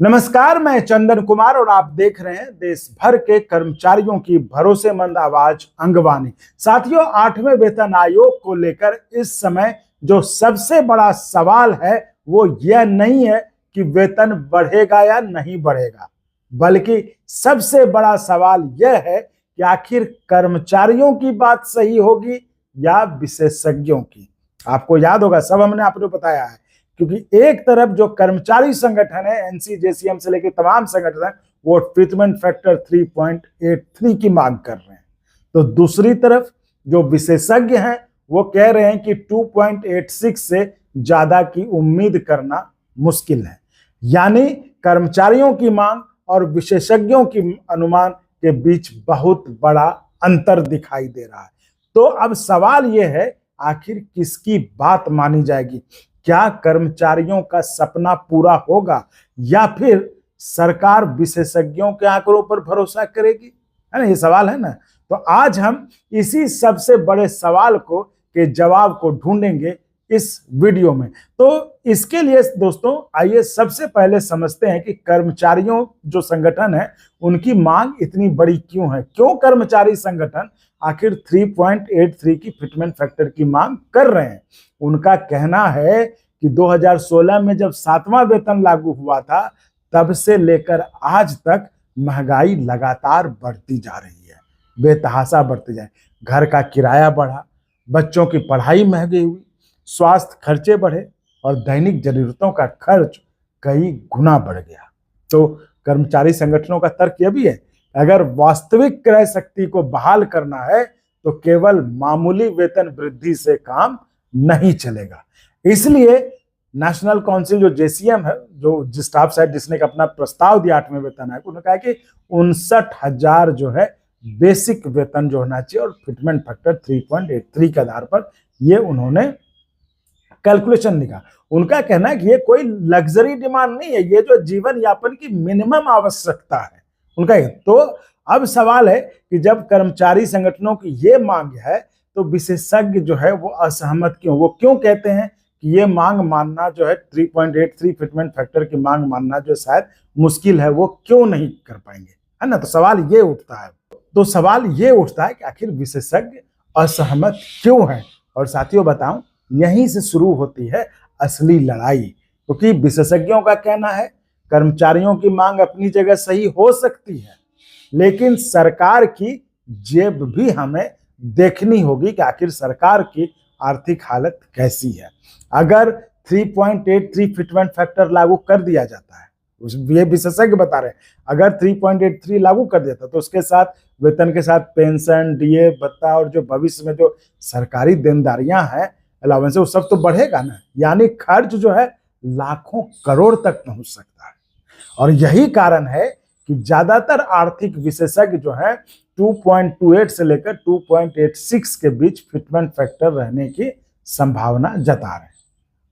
नमस्कार, मैं चंदन कुमार और आप देख रहे हैं देश भर के कर्मचारियों की भरोसेमंद आवाज अंगवानी। साथियों, 8वें वेतन आयोग को लेकर इस समय जो सबसे बड़ा सवाल है वो यह नहीं है कि वेतन बढ़ेगा या नहीं बढ़ेगा, बल्कि सबसे बड़ा सवाल यह है कि आखिर कर्मचारियों की बात सही होगी या विशेषज्ञों की। आपको याद होगा, सब हमने आपको बताया है, क्योंकि एक तरफ जो कर्मचारी संगठन है एनसीजेसीएम से लेकर तमाम संगठन वो फिटमेंट फैक्टर 3.83 की मांग कर रहे हैं, तो दूसरी तरफ जो विशेषज्ञ हैं वो कह रहे हैं कि 2.86 से ज्यादा की उम्मीद करना मुश्किल है। यानी कर्मचारियों की मांग और विशेषज्ञों की अनुमान के बीच बहुत बड़ा अंतर दिखाई दे रहा है। तो अब सवाल यह है, आखिर किसकी बात मानी जाएगी? क्या कर्मचारियों का सपना पूरा होगा या फिर सरकार विशेषज्ञों के आंकड़ों पर भरोसा करेगी? है ना, ये सवाल है ना। तो आज हम इसी सबसे बड़े सवाल के जवाब को ढूंढेंगे इस वीडियो में। तो इसके लिए दोस्तों आइए सबसे पहले समझते हैं कि कर्मचारियों जो संगठन है उनकी मांग इतनी बड़ी क्यों है। क्यों कर्मचारी संगठन आखिर 3.83 की फिटमेंट फैक्टर की मांग कर रहे हैं? उनका कहना है कि 2016 में जब 7वां वेतन लागू हुआ था तब से लेकर आज तक महंगाई लगातार बढ़ती जा रही है, बेतहाशा बढ़ती जाए। घर का किराया बढ़ा, बच्चों की पढ़ाई महंगी हुई, स्वास्थ्य खर्चे बढ़े और दैनिक जरूरतों का खर्च कई गुना बढ़ गया। तो कर्मचारी संगठनों का तर्क यह भी है, अगर वास्तविक क्रय शक्ति को बहाल करना है तो केवल मामूली वेतन वृद्धि से काम नहीं चलेगा। इसलिए नेशनल काउंसिल जो जेसीएम है, जो स्टाफ साइड जिसने अपना प्रस्ताव दिया 8वें वेतन आयोग, उन्होंने कहा कि 59,000 जो है बेसिक वेतन जो होना चाहिए और फिटमेंट फैक्टर 3.83 के आधार पर ये उन्होंने कैलकुलेशन लिखा। उनका कहना है कि ये कोई लग्जरी डिमांड नहीं है, ये जो जीवन यापन की मिनिमम आवश्यकता है उनका। तो अब सवाल है कि जब कर्मचारी संगठनों की ये मांग है तो विशेषज्ञ जो है वो असहमत क्यों? वो क्यों कहते हैं कि ये मांग मानना जो है 3.83 फिटमेंट फैक्टर की मांग मानना जो शायद मुश्किल है, वो क्यों नहीं कर पाएंगे, है ना। तो सवाल ये उठता है, कि आखिर विशेषज्ञ असहमत क्यों है। और साथियों बताऊं, यहीं से शुरू होती है असली लड़ाई, क्योंकि विशेषज्ञों का कहना है कर्मचारियों की मांग अपनी जगह सही हो सकती है, लेकिन सरकार की जेब भी हमें देखनी होगी कि आखिर सरकार की आर्थिक हालत कैसी है। अगर 3.83 फिटमेंट फैक्टर लागू कर दिया जाता है, ये विशेषज्ञ बता रहे हैं, अगर 3.83 लागू कर देता तो उसके साथ वेतन के साथ पेंशन, डीए, भत्ता और जो भविष्य में जो सरकारी देनदारियां हैं, अलाउंस, वो सब तो बढ़ेगा ना। यानी खर्च जो है लाखों करोड़ तक पहुंच सकता है। और यही कारण है कि ज्यादातर आर्थिक विशेषज्ञ जो है 2.28 से लेकर 2.86 के बीच फिटमेंट फैक्टर रहने की संभावना जता रहे हैं।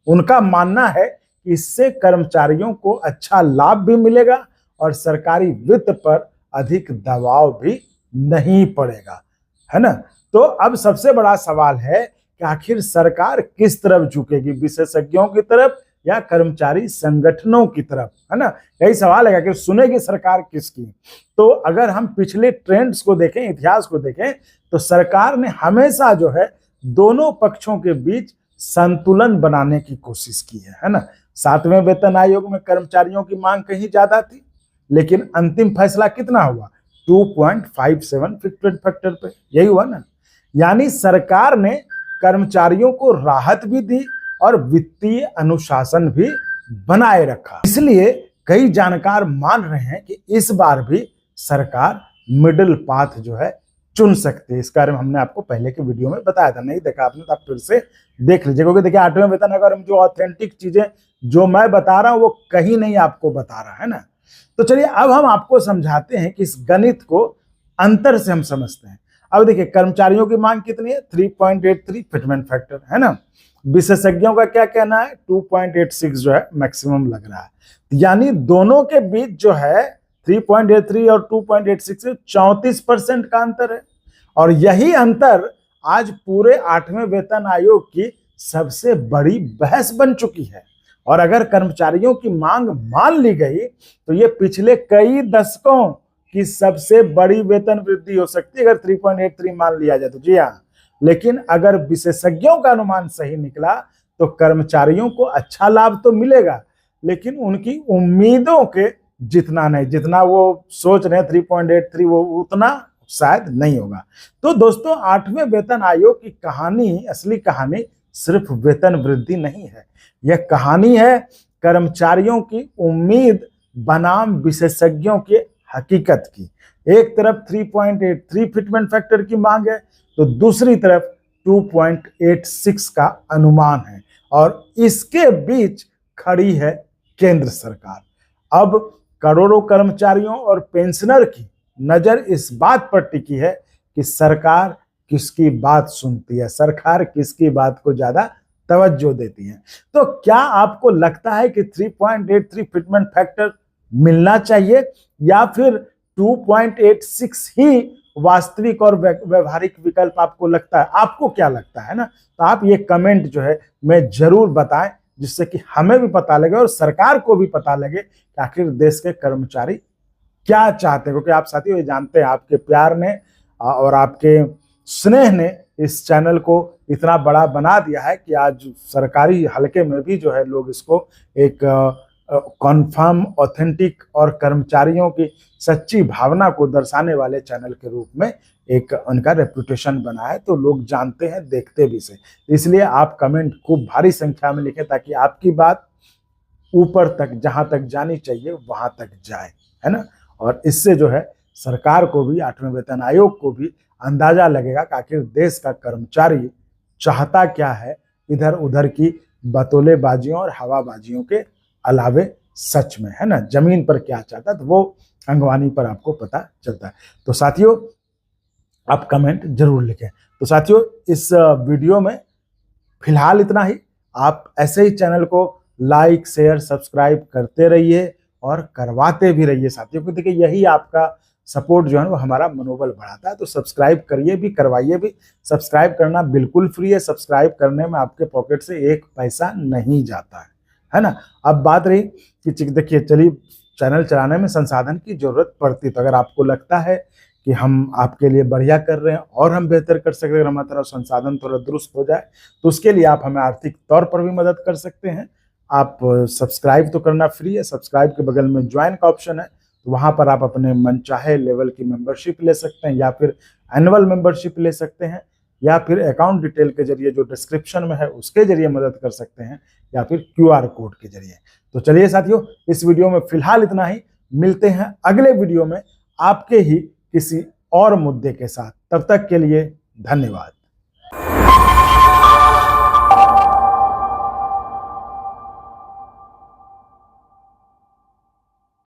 उनका मानना है कि इससे कर्मचारियों को अच्छा लाभ भी मिलेगा और सरकारी वित्त पर अधिक दबाव भी नहीं पड़ेगा, है ना। तो अब सबसे बड़ा सवाल है कि आखिर सरकार किस तरफ झुकेगी, विशेषज्ञों की तरफ या कर्मचारी संगठनों की तरफ, है ना। यही सवाल है कि सुनेगी सरकार किसकी। तो अगर हम पिछले ट्रेंड्स को देखें, इतिहास को देखें, तो सरकार ने हमेशा जो है दोनों पक्षों के बीच संतुलन बनाने की कोशिश की है ना। 7वें वेतन आयोग में कर्मचारियों की मांग कहीं ज्यादा थी, लेकिन अंतिम फैसला कितना हुआ? 2.57 फिटमेंट फैक्टर पे, यही हुआ ना। यानी सरकार ने कर्मचारियों को राहत भी दी और वित्तीय अनुशासन भी बनाए रखा। इसलिए कई जानकार मान रहे हैं कि इस बार भी सरकार मिडिल पाथ जो है चुन सकते हैं। इस बारे में हमने आपको पहले के वीडियो में बताया था, नहीं देखा आपने तो आप फिर से देख लीजिए, क्योंकि देखिए 8वें वेतन आयोग में जो ऑथेंटिक चीजें जो मैं बता रहा हूं वो कहीं नहीं आपको बता रहा, है ना। तो चलिए अब हम आपको समझाते हैं कि इस गणित को अंतर से हम समझते हैं। अब देखिए कर्मचारियों की मांग कितनी है? 3.83 फिटमेंट फैक्टर, है ना। विशेषज्ञों का क्या कहना है? 2.86 जो है मैक्सिमम लग रहा है। यानी दोनों के बीच जो है 3.83 और 2.86 से 34% का अंतर है। और यही अंतर आज पूरे 8वें वेतन आयोग की सबसे बड़ी बहस बन चुकी है। और अगर कर्मचारियों की मांग मान ली गई तो ये पिछले कई दशकों की सबसे बड़ी वेतन वृद्धि हो सकती है, अगर 3.83 मान लिया जाए तो। जी हाँ, लेकिन अगर विशेषज्ञों का अनुमान सही निकला तो कर्मचारियों को अच्छा लाभ तो मिलेगा, लेकिन उनकी उम्मीदों के जितना नहीं, जितना वो सोच रहे हैं 3.83 वो उतना शायद नहीं होगा। तो दोस्तों, 8वें वेतन आयोग की कहानी, असली कहानी सिर्फ वेतन वृद्धि नहीं है, यह कहानी है कर्मचारियों की उम्मीद बनाम विशेषज्ञों की हकीकत की। एक तरफ 3.83 फिटमेंट फैक्टर की मांग है तो दूसरी तरफ 2.86 का अनुमान है, और इसके बीच खड़ी है केंद्र सरकार। अब करोड़ों कर्मचारियों और पेंशनर की नजर इस बात पर टिकी है कि सरकार किसकी बात सुनती है, सरकार किसकी बात को ज्यादा तवज्जो देती है। तो क्या आपको लगता है कि 3.83 फिटमेंट फैक्टर मिलना चाहिए या फिर 2.86 ही वास्तविक और व्यवहारिक विकल्प आपको लगता है? आपको क्या लगता है ना, तो आप ये कमेंट जो है मैं जरूर बताएं, जिससे कि हमें भी पता लगे और सरकार को भी पता लगे कि आखिर देश के कर्मचारी क्या चाहते हैं। क्योंकि आप साथियों ये जानते हैं, आपके प्यार ने और आपके स्नेह ने इस चैनल को इतना बड़ा बना दिया है कि आज सरकारी हलके में भी जो है लोग इसको एक कॉन्फर्म, ऑथेंटिक और कर्मचारियों की सच्ची भावना को दर्शाने वाले चैनल के रूप में एक उनका रेपुटेशन बना है। तो लोग जानते हैं, देखते भी से। इसलिए आप कमेंट खूब भारी संख्या में लिखें ताकि आपकी बात ऊपर तक, जहां तक जानी चाहिए वहां तक जाए, है ना। और इससे जो है सरकार को भी, 8वें वेतन आयोग को भी अंदाजा लगेगा कि आखिर देश का कर्मचारी चाहता क्या है, इधर उधर की बतौलेबाजियों और हवाबाजियों के अलावे सच में, है ना, जमीन पर क्या चाहता है, तो वो अंगवानी पर आपको पता चलता है। तो साथियों, आप कमेंट जरूर लिखें। तो साथियों, इस वीडियो में फिलहाल इतना ही। आप ऐसे ही चैनल को लाइक, शेयर, सब्सक्राइब करते रहिए और करवाते भी रहिए साथियों को। देखिए, यही आपका सपोर्ट जो है वो हमारा मनोबल बढ़ाता है। तो सब्सक्राइब करिए भी, करवाइए भी। सब्सक्राइब करना बिल्कुल फ्री है, सब्सक्राइब करने में आपके पॉकेट से एक पैसा नहीं जाता है ना। अब बात रही कि देखिए, चलिए, चैनल चलाने में संसाधन की जरूरत पड़ती, तो अगर आपको लगता है कि हम आपके लिए बढ़िया कर रहे हैं और हम बेहतर कर सकते हैं, अगर हमारी तरफ संसाधन थोड़ा दुरुस्त हो जाए, तो उसके लिए आप हमें आर्थिक तौर पर भी मदद कर सकते हैं। आप सब्सक्राइब तो करना फ्री है, सब्सक्राइब के बगल में ज्वाइन का ऑप्शन है, तो वहां पर आप अपने मनचाहे लेवल की मेंबरशिप ले सकते हैं, या फिर एनुअल मेंबरशिप ले सकते हैं, या फिर अकाउंट डिटेल के जरिए जो डिस्क्रिप्शन में है उसके जरिए मदद कर सकते हैं, या फिर QR कोड के जरिए। तो चलिए साथियों, इस वीडियो में फिलहाल इतना ही। मिलते हैं अगले वीडियो में आपके ही किसी और मुद्दे के साथ। तब तक के लिए धन्यवाद।